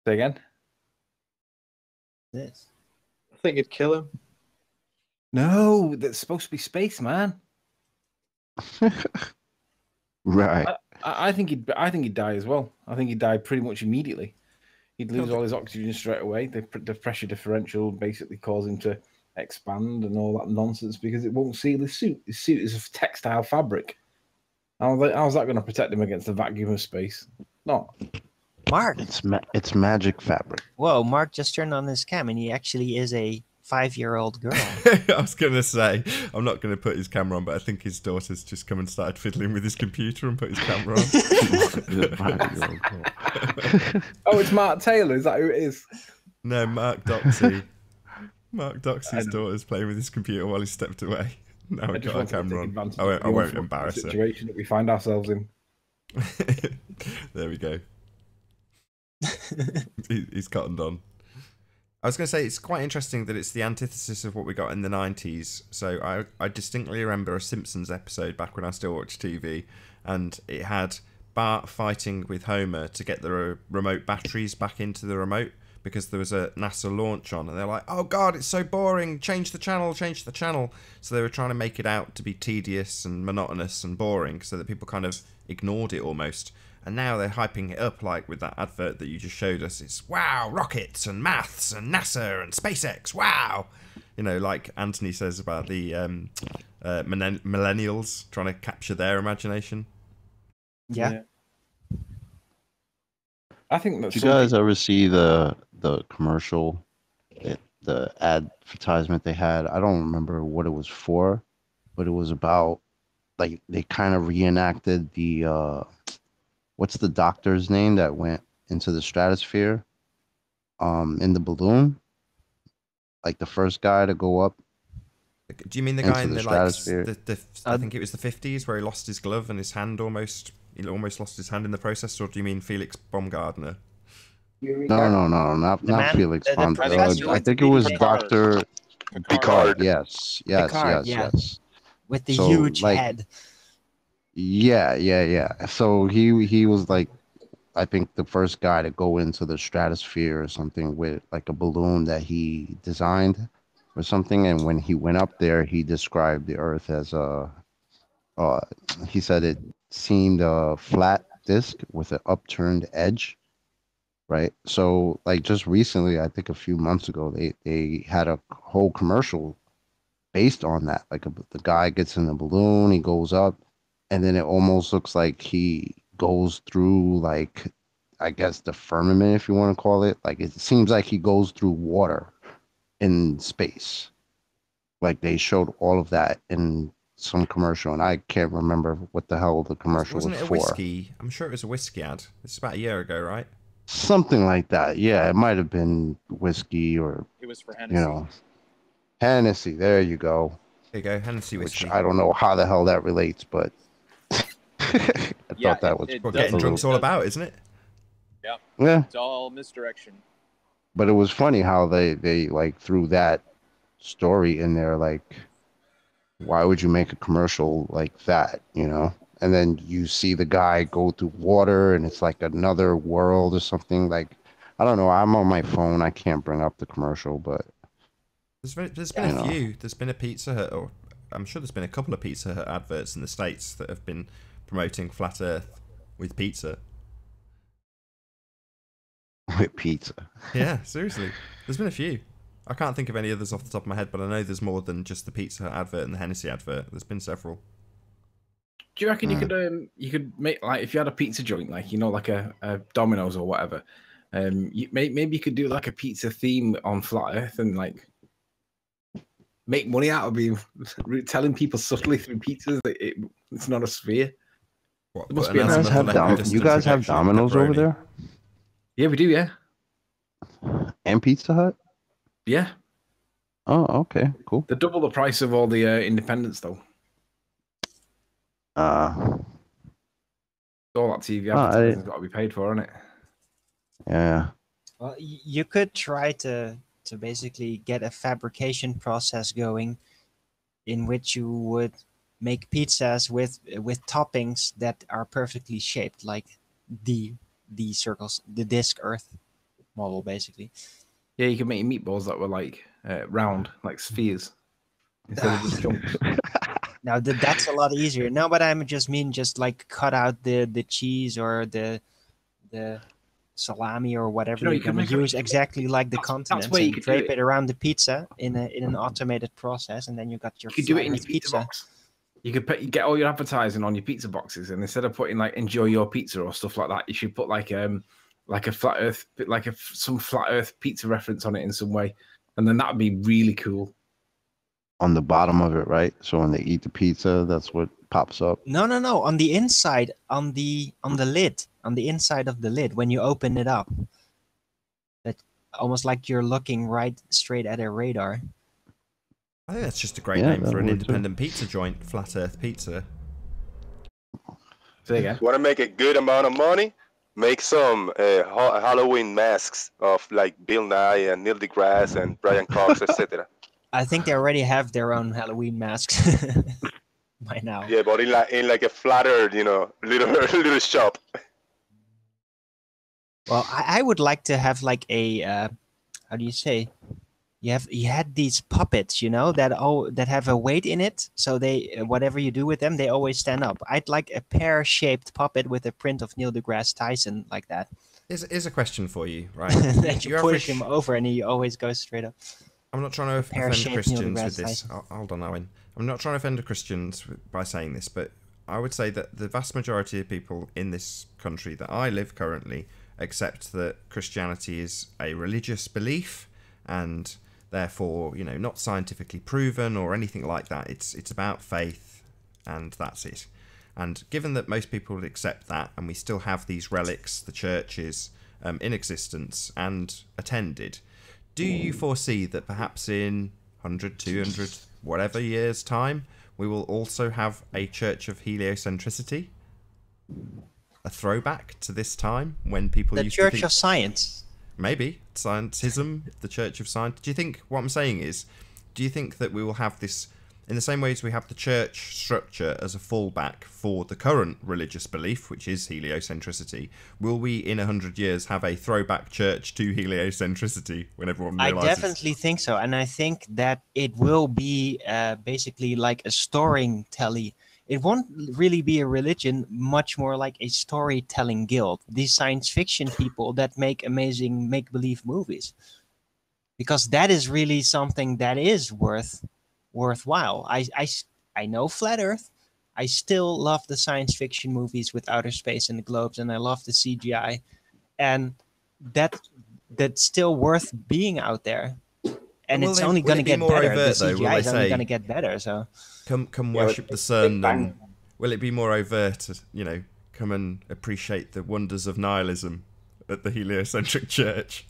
Say again? This. I think you'd kill him. No, that's supposed to be space, man. Right. I think he'd die as well. I think he'd die pretty much immediately. He'd lose all his oxygen straight away. The pressure differential basically cause him to expand and all that nonsense because it won't seal his suit. His suit is a textile fabric. How's that going to protect him against the vacuum of space? Not. Mark. It's magic fabric. Whoa, Mark just turned on his cam and he actually is a 5-year-old girl. I was going to say, I'm not going to put his camera on, but I think his daughter's just come and started fiddling with his computer and put his camera on. Oh, it's Mark Taylor. Is that who it is? No, Mark Doxey. Mark Doxey's daughter's playing with his computer while he stepped away. No, I just got a wanted to take camera on. advantage I of won't, the I won't unfortunate embarrass her. situation that we find ourselves in. There we go. He's cottoned on. I was going to say, it's quite interesting that it's the antithesis of what we got in the 90s. So I distinctly remember a Simpsons episode back when I still watched TV, and it had Bart fighting with Homer to get the remote batteries back into the remote because there was a NASA launch on, and they're like, oh God, it's so boring, change the channel, change the channel. So they were trying to make it out to be tedious and monotonous and boring so that people kind of ignored it almost. And now they're hyping it up, like with that advert that you just showed us. It's wow, rockets and maths and NASA and SpaceX, wow. You know, like Anthony says about the millennials trying to capture their imagination. Yeah. I think that's. Did you guys ever see the commercial, the advertisement they had? I don't remember what it was for, but it was about, like, they kind of reenacted the what's the doctor's name that went into the stratosphere in the balloon, like the first guy to go up. Do you mean the guy in the like the I think it was the 50s where he lost his glove and he almost lost his hand in the process, or do you mean Felix Baumgartner? No, not Felix Baumgartner. I think it was Dr. Picard. Yes. With the huge head. Yeah. So he was like, I think the first guy to go into the stratosphere or something with like a balloon that he designed or something. And when he went up there, he described the Earth as he said it seemed a flat disc with an upturned edge. Right. So like just recently, I think a few months ago, they had a whole commercial based on that. Like the guy gets in the balloon, he goes up, and then it almost looks like he goes through, like, I guess the firmament, if you want to call it. Like it seems like he goes through water in space. Like they showed all of that in some commercial, and I can't remember what the hell the commercial was for. Wasn't it a whiskey? I'm sure it was a whiskey ad. It's about a year ago, right? Something like that. Yeah, it might have been whiskey or, it was for Hennessy. Hennessy. There you go. There you go, Hennessy whiskey. Which I don't know how the hell that relates, but I thought that was what getting drunk's all about, isn't it? Yeah. It's all misdirection. But it was funny how they like threw that story in there. Like, why would you make a commercial like that? And then you see the guy go through water, and it's like another world or something. Like, I don't know. I'm on my phone. I can't bring up the commercial, but there's been a few. There's been a Pizza Hut, or I'm sure there's been a couple of Pizza Hut adverts in the States that have been promoting flat Earth with pizza. With pizza. Yeah, seriously. There's been a few. I can't think of any others off the top of my head, but I know there's more than just the Pizza Hut advert and the Hennessy advert. There's been several. Do you reckon you could make, like, if you had a pizza joint, like, like a Domino's or whatever, maybe you could do like a pizza theme on flat Earth and like make money out of being telling people subtly through pizzas that it's not a sphere. What, you guys have Domino's over there? Yeah, we do. Yeah. And Pizza Hut. Yeah. Oh, okay, cool. They're double the price of all the independents, though. All that TV advertising's got to be paid for, isn't it? Yeah. Well, you could try to basically get a fabrication process going, in which you would make pizzas with toppings that are perfectly shaped, like the circles, the disc Earth model, basically. Yeah, you could make meatballs that were like round, like spheres, instead of just chunks. Now that's a lot easier. No, but I just mean like cut out the cheese or the salami or whatever you're going to use, exactly like the continents, and you drape it around the pizza in an automated process, and then you got your. You could do it in your pizza box. You could get all your advertising on your pizza boxes, and instead of putting like "enjoy your pizza" or stuff like that, you should put like a flat Earth, some flat Earth pizza reference on it in some way, and then that would be really cool. On the bottom of it, right? So when they eat the pizza, that's what pops up. No. On the inside, on the lid, on the inside of the lid, when you open it up, that almost like you're looking right straight at a radar. I think that's just a great Yeah, name that for an would too. independent pizza joint, Flat Earth Pizza. Say again. Want to make a good amount of money? Make some Halloween masks of like Bill Nye and Neil deGrasse and Brian Cox, etc. I think they already have their own Halloween masks by now. Yeah, but in like a flattered, little little shop. Well, I would like to have like a how do you say? You had these puppets, that have a weight in it, so they whatever you do with them, they always stand up. I'd like a pear-shaped puppet with a print of Neil deGrasse Tyson like that. Here's a question for you, right? That you Your push average- him over and he always goes straight up. I'm not trying to offend pear-shaped Christians Neil with deGrasse this. Tyson. Hold on, Owen. I'm not trying to offend Christians by saying this, but I would say that the vast majority of people in this country that I live currently accept that Christianity is a religious belief and therefore, not scientifically proven or anything like that. It's about faith, and that's it. And given that most people would accept that, and we still have these relics, the churches, in existence and attended, do you foresee that perhaps in 100, 200, whatever years' time, we will also have a church of heliocentricity? A throwback to this time when people The used Church to think... of Science. Maybe. Scientism, the Church of Science. Do you think, what I'm saying is, do you think that we will have this, in the same way as we have the church structure as a fallback for the current religious belief, which is heliocentricity, will we in 100 years have a throwback church to heliocentricity when everyone realizes? I definitely think so, and I think that it will be basically like a storytelling. It won't really be a religion, much more like a storytelling guild. These science fiction people that make amazing make-believe movies, because that is really something that is worthwhile. I know Flat Earth. I still love the science fiction movies with outer space and the globes, and I love the CGI, and that's still worth being out there. And Will it's they- only will going to it be get more better. overt, The though? Will CGI they is only say- going to get better. So Come Yeah, worship with the Big sun, Bang. and will it be more overt? Come and appreciate the wonders of nihilism at the heliocentric church.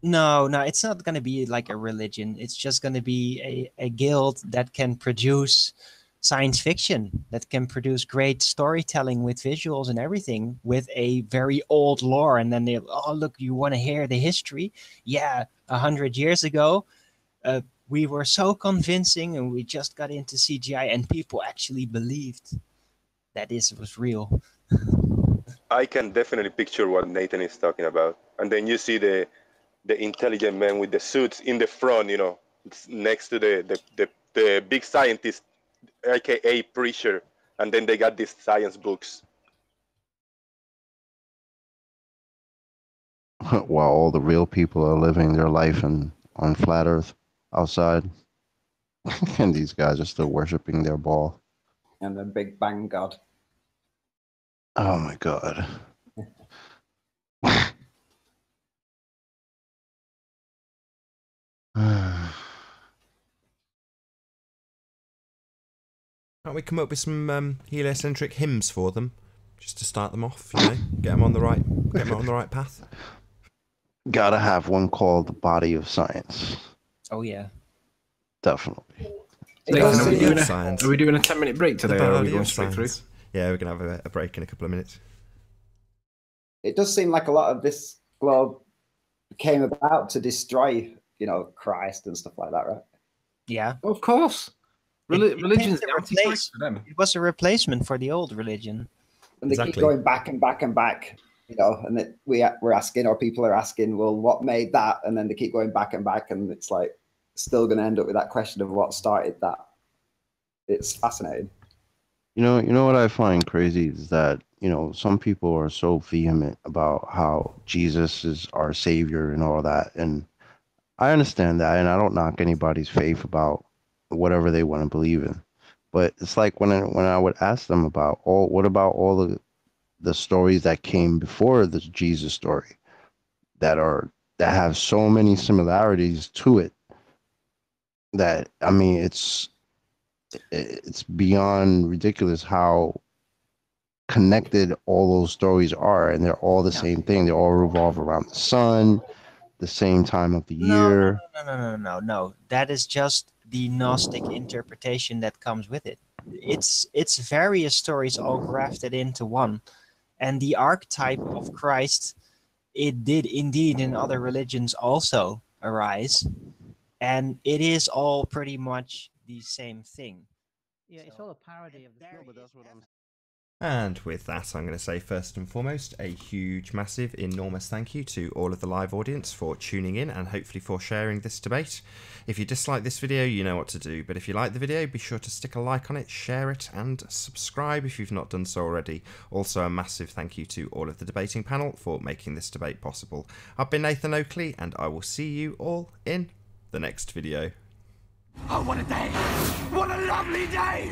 no, it's not going to be like a religion. It's just going to be a guild that can produce science fiction, that can produce great storytelling with visuals and everything, with a very old lore. And then look, you want to hear the history? Yeah, 100 years ago, we were so convincing, and we just got into CGI, and people actually believed that this was real. I can definitely picture what Nathan is talking about. And then you see the intelligent man with the suits in the front, next to the big scientist, aka preacher, and then they got these science books. While all the real people are living their life on flat Earth outside, and these guys are still worshiping their ball. And the Big Bang God. Oh my god. Can't we come up with some heliocentric hymns for them, just to start them off? Get them on the right path. Gotta have one called The Body of Science. Oh yeah. Definitely. It Nathan, does are we seem- doing Science. are we doing a 10-minute break The today, or are we body going of straight through? science. Yeah, we're gonna have a break in a couple of minutes. It does seem like a lot of this globe came about to destroy, Christ and stuff like that, right? Yeah. Of course. It Religion's came the to antichrist replace- for them. It was a replacement for the old religion. And they Exactly. keep going back and back and back, and we're asking, or people are asking, well, what made that? And then they keep going back and back, and it's like still going to end up with that question of what started that. It's fascinating. You know what I find crazy is that, some people are so vehement about how Jesus is our savior and all that. And I understand that, and I don't knock anybody's faith about whatever they want to believe in. But it's like when I would ask them about what about all the stories that came before the Jesus story that have so many similarities to it, that I mean it's beyond ridiculous how connected all those stories are, and they're all the same thing. They all revolve around the sun, the same time of the year. No. That is just the Gnostic interpretation that comes with it. It's various stories all grafted into one. And the archetype of Christ, it did indeed in other religions also arise. And it is all pretty much the same thing. Yeah, it's all a parody of the. No, but that's what I'm. And with that, I'm going to say first and foremost a huge, massive, enormous thank you to all of the live audience for tuning in and hopefully for sharing this debate. If you dislike this video, you know what to do, but if you like the video, be sure to stick a like on it, share it, and subscribe if you've not done so already. Also, a massive thank you to all of the debating panel for making this debate possible. I've been Nathan Oakley, and I will see you all in the next video. Oh, what a day! What a lovely day!